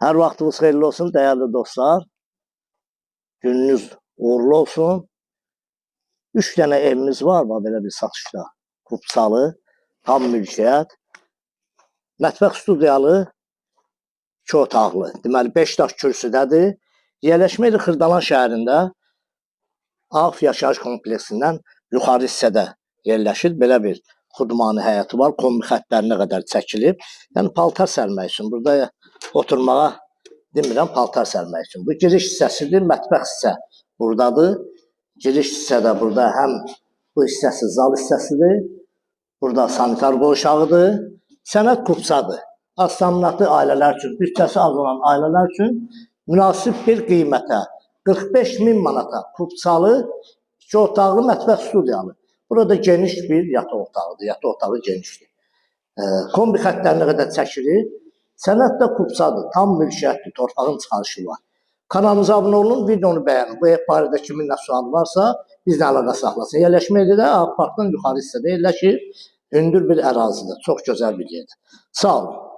Hər vaxtınız xeyirli olsun, dəyərli dostlar. Gününüz uğurlu olsun. 3 dənə evimiz var, belə bir satışda. Kupsalı, tam mülkiyyət. Mətbəx studiyalı, 2 otaqlı. Deməli, 5 daş kürsüdədir. Yerləşmə yeri Xırdalan şəhərində Ağ yaşayış kompleksindən yuxarı hissədə yerləşir. Belə bir xudmani həyəti var. Kombi xəttlərinə qədər çəkilib. Yəni, paltar sərmək üçün. Burada oturmağa demirəm, paltar sərmək üçün. Bu giriş hissəsidir, mətbəx hissə buradadır. Giriş hissədə burada həm bu hissəsi zal hissəsidir. Burada sanitar qoğuşağıdır. Sənət kupsadır. Az təminatlı ailələr üçün, bütçəsi az olan ailələr üçün münasib bir qiymətə 45.000 manata kupsalı 2 otaqlı mətbəx studiyalı. Burada geniş bir yataq otağıdır. Yataq otağı genişdir. Kombi xəttlərinə qədər çəkilir. Sənət də kupsadır. Tam mülkiyyətdir. Torpağın çıxarışı var. Kanalımıza abunə olun, videonu bəyənin. Bu ev barədə kimin nə sualı varsa bizlə əlaqə saxlasın. Yerləşmə yeri də Ağ Parkdan yuxarı hissədə yerləşir. Hündür bir ərazidir. Çox gözəl bir yerdir. Sağ olun.